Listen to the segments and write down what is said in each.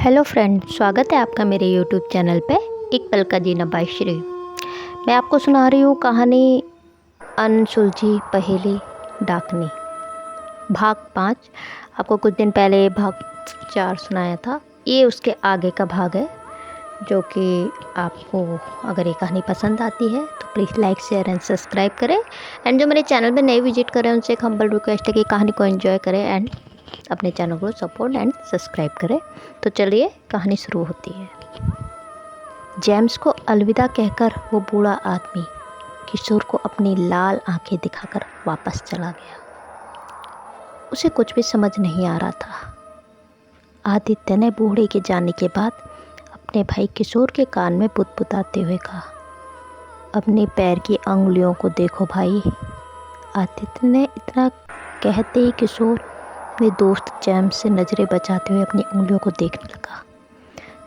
Hello friend, स्वागत है आपका मेरे यूट्यूब चैनल पे एक पल का जीना बाय श्री। मैं आपको सुना रही हूँ कहानी अनसुलझी पहेली डाकनी भाग 5। आपको कुछ दिन पहले भाग 4 सुनाया था। ये उसके आगे का भाग है, जो कि आपको अगर ये कहानी पसंद आती है तो please like share and subscribe करें। एंड जो मेरे चैनल पे नए विजिट करें उनसे एक हम्बल रिक्वेस्ट है कि कहानी को एंजॉय करें एंड अपने चैनल को सपोर्ट एंड सब्सक्राइब करें। तो चलिए कहानी शुरू होती है। जेम्स को अलविदा कहकर वो बूढ़ा आदमी किशोर को अपनी लाल आंखें दिखाकर वापस चला गया। उसे कुछ भी समझ नहीं आ रहा था। आदित्य ने बूढ़े के जाने के बाद अपने भाई किशोर के कान में बुदबुदाते हुए कहा, अपने पैर की अंगुलियों को देखो भाई। आदित्य ने इतना कहते ही किशोर अपने दोस्त जेम्स से नज़रें बचाते हुए अपनी उंगलियों को देखने लगा।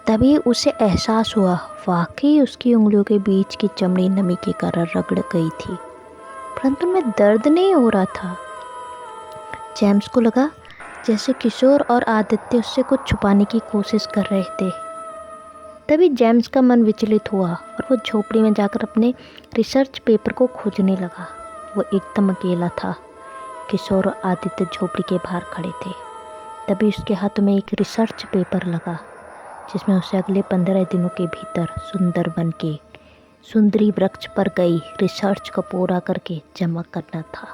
तभी उसे एहसास हुआ वाकई उसकी उंगलियों के बीच की चमड़ी नमी के कारण रगड़ गई थी, परंतु उनमें दर्द नहीं हो रहा था। जेम्स को लगा जैसे किशोर और आदित्य उससे कुछ छुपाने की कोशिश कर रहे थे। तभी जेम्स का मन विचलित हुआ और वो झोपड़ी में जाकर अपने रिसर्च पेपर को खोजने लगा। वो एकदम अकेला था। किशोर और आदित्य झोपड़ी के बाहर खड़े थे। तभी उसके हाथ में एक रिसर्च पेपर लगा, जिसमें उसे अगले 15 दिनों के भीतर सुंदरवन के सुंदरी वृक्ष पर गई रिसर्च को पूरा करके जमा करना था।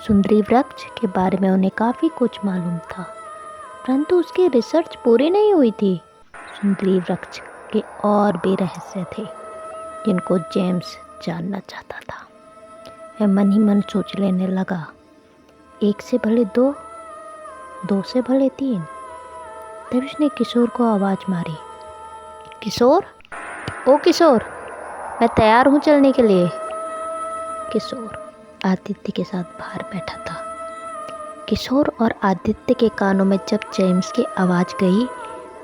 सुंदरी वृक्ष के बारे में उन्हें काफ़ी कुछ मालूम था, परंतु उसकी रिसर्च पूरी नहीं हुई थी। सुंदरी वृक्ष के और भी रहस्य थे जिनको जेम्स जानना चाहता था। वह मन ही मन सोच लेने लगा, 1 से भले 2, 2 से भले 3। तब उसने किशोर को आवाज़ मारी, किशोर, ओ किशोर, मैं तैयार हूँ चलने के लिए। किशोर आदित्य के साथ बाहर बैठा था। किशोर और आदित्य के कानों में जब जेम्स की आवाज़ गई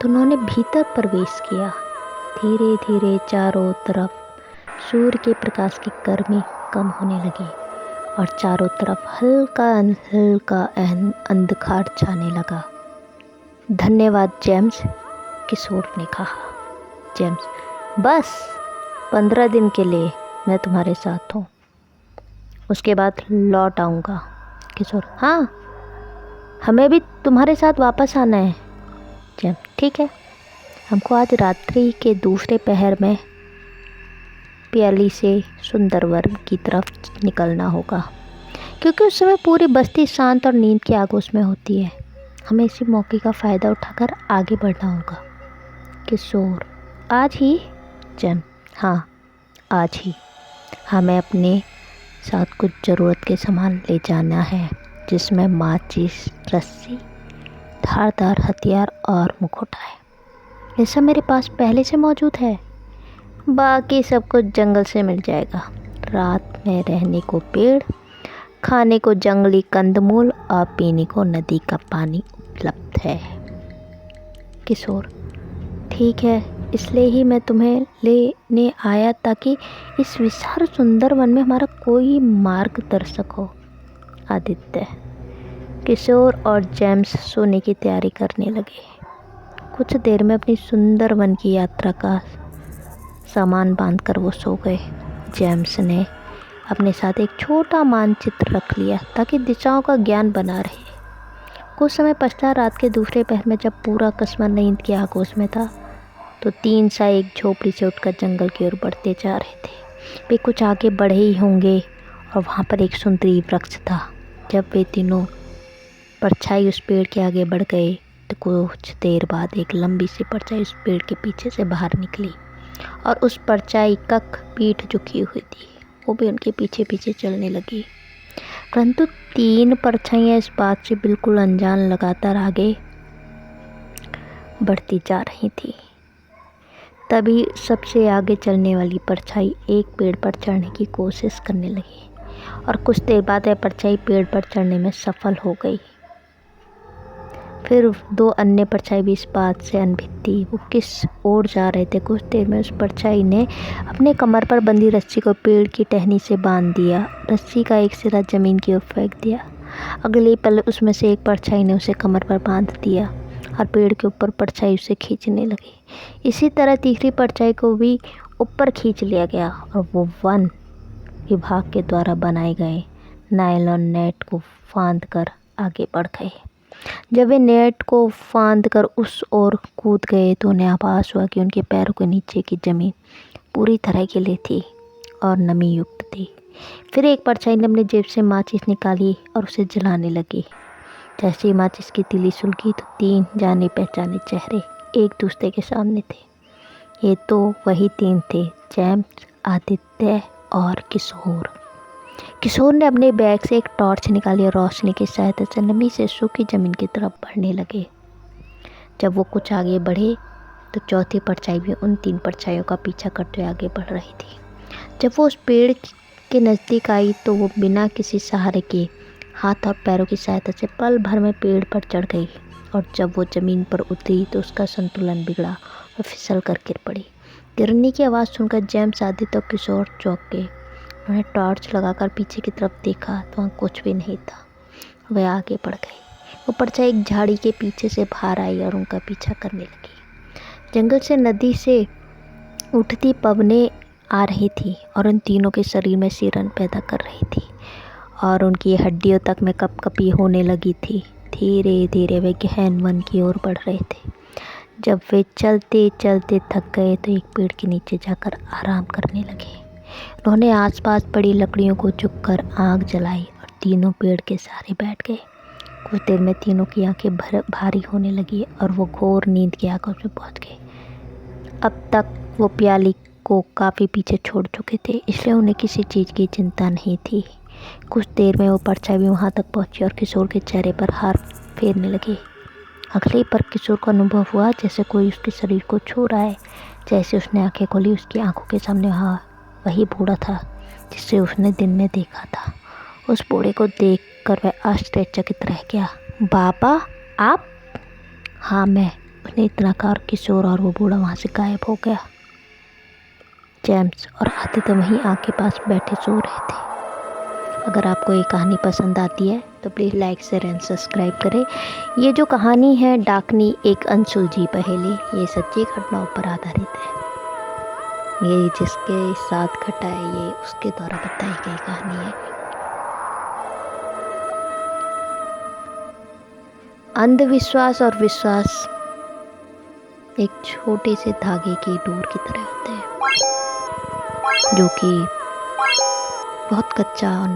तो उन्होंने भीतर प्रवेश किया। धीरे धीरे चारों तरफ सूर्य के प्रकाश की गर्मी कम होने लगी और चारों तरफ हल्का हल्का अंधकार छाने लगा। धन्यवाद जेम्स, किशोर ने कहा। जेम्स, बस 15 दिन के लिए मैं तुम्हारे साथ हूँ, उसके बाद लौट आऊँगा। किशोर, हाँ, हमें भी तुम्हारे साथ वापस आना है। जेम्स, ठीक है, हमको आज रात्रि के दूसरे पहर में प्याली से सुंदरवन की तरफ निकलना होगा, क्योंकि उस समय पूरी बस्ती शांत और नींद की आगोश में होती है। हमें इसी मौके का फ़ायदा उठाकर आगे बढ़ना होगा। किशोर, आज ही? जेम्स, हाँ, आज ही। हमें अपने साथ कुछ ज़रूरत के सामान ले जाना है, जिसमें माचिस, रस्सी, धारदार हथियार और मुखौटा है। ये सब मेरे पास पहले से मौजूद है। बाकी सब कुछ जंगल से मिल जाएगा। रात में रहने को पेड़, खाने को जंगली कंदमूल और पीने को नदी का पानी उपलब्ध है। किशोर, ठीक है, इसलिए ही मैं तुम्हें लेने आया ताकि इस विशाल सुंदर वन में हमारा कोई मार्गदर्शक हो। आदित्य, किशोर और जेम्स सोने की तैयारी करने लगे। कुछ देर में अपनी सुंदर वन की यात्रा का सामान बांधकर वो सो गए। जेम्स ने अपने साथ एक छोटा मानचित्र रख लिया ताकि दिशाओं का ज्ञान बना रहे। कुछ समय पश्चात रात के दूसरे पहर में जब पूरा कस्बा नींद की आगोश में था तो 3 सा एक झोपड़ी से उठकर जंगल की ओर बढ़ते जा रहे थे। वे कुछ आगे बढ़े ही होंगे और वहाँ पर एक सुंदरी वृक्ष था। जब वे तीनों परछाई उस पेड़ के आगे बढ़ गए तो कुछ देर बाद एक लंबी सी परछाई उस पेड़ के पीछे से बाहर निकली और उस परछाई कक पीठ झुकी हुई थी, वो भी उनके पीछे पीछे चलने लगी। परंतु 3 परछाइयाँ इस बात से बिल्कुल अनजान लगातार आगे बढ़ती जा रही थी। तभी सबसे आगे चलने वाली परछाई एक पेड़ पर चढ़ने की कोशिश करने लगी और कुछ देर बाद वह परछाई पेड़ पर चढ़ने में सफल हो गई। फिर 2 अन्य परछाई भी इस बात से अनभिज्ञ थी वो किस ओर जा रहे थे। कुछ देर में उस परछाई ने अपने कमर पर बंधी रस्सी को पेड़ की टहनी से बांध दिया। रस्सी का एक सिरा जमीन की ओर फेंक दिया। अगले पल उसमें से एक परछाई ने उसे कमर पर बांध दिया और पेड़ के ऊपर परछाई उसे खींचने लगी। इसी तरह तीसरी परछाई को भी ऊपर खींच लिया गया और वो वन विभाग के द्वारा बनाए गए नायलॉन नेट को फांद कर आगे बढ़ गए। जब वे नेट को फांद कर उस ओर कूद गए तो उन्हें आभास हुआ कि उनके पैरों के नीचे की ज़मीन पूरी तरह गीली थी और नमी युक्त थी। फिर एक परछाई ने अपनी जेब से माचिस निकाली और उसे जलाने लगी। जैसे ही माचिस की तीली सुलगी तो 3 जाने पहचाने चेहरे एक दूसरे के सामने थे। ये तो वही 3 थे, जेम्स, आदित्य और किशोर। किशोर ने अपने बैग से एक टॉर्च निकाली और रोशनी की सहायता से नमी से सूखी जमीन की तरफ बढ़ने लगे। जब वो कुछ आगे बढ़े तो चौथी परछाई भी उन 3 परछाइयों का पीछा करते हुए आगे बढ़ रही थी। जब वो उस पेड़ के नज़दीक आई तो वो बिना किसी सहारे के हाथ और पैरों की सहायता से पल भर में पेड़ पर चढ़ गई और जब वो ज़मीन पर उतरी तो उसका संतुलन बिगड़ा और फिसल कर गिर पड़ी। गिरने की आवाज़ सुनकर जेम्स, आदित्य और किशोर चौंक गए। उन्हें टॉर्च लगाकर पीछे की तरफ देखा तो वहाँ कुछ भी नहीं था। वे आगे बढ़ गए। वो परछाई एक झाड़ी के पीछे से बाहर आई और उनका पीछा करने लगी। जंगल से नदी से उठती पवनें आ रही थी और उन तीनों के शरीर में सिरन पैदा कर रही थी और उनकी हड्डियों तक में कपकपी होने लगी थी। धीरे धीरे वे गहन वन की ओर बढ़ रहे थे। जब वे चलते चलते थक गए तो एक पेड़ के नीचे जाकर आराम करने लगे। उन्होंने आसपास पड़ी लकड़ियों को झुककर आग जलाई और तीनों पेड़ के सहारे बैठ गए। कुछ देर में तीनों की आंखें भारी होने लगी और वो घोर नींद की आगोश में पहुंच गए। अब तक वो प्याली को काफ़ी पीछे छोड़ चुके थे, इसलिए उन्हें किसी चीज़ की चिंता नहीं थी। कुछ देर में वो परछाई भी वहाँ तक पहुँची और किशोर के चेहरे पर हाथ फेरने लगी। अगले पर किशोर को अनुभव हुआ जैसे कोई उसके शरीर को छू रहा है। जैसे उसने आंखें खोली, उसकी आंखों के सामने वही बूढ़ा था जिसे उसने दिन में देखा था। उस बूढ़े को देखकर वह आश्चर्यचकित रह गया। बाबा, आप? हाँ, मैं। उसने इतना कहा और किशोर और वो बूढ़ा वहाँ से गायब हो गया। जेम्स और आदित्य वहीं आग के पास बैठे सो रहे थे। अगर आपको ये कहानी पसंद आती है तो please like, share and subscribe करें। ये जो कहानी है डाकनी एक अनसुलझी पहेली, ये सच्ची घटनाओं पर आधारित है। ये जिसके साथ घटा है ये उसके द्वारा बताई गई कहानी है। अंधविश्वास और विश्वास एक छोटे से धागे की डोर की तरह होते हैं जो कि बहुत कच्चा और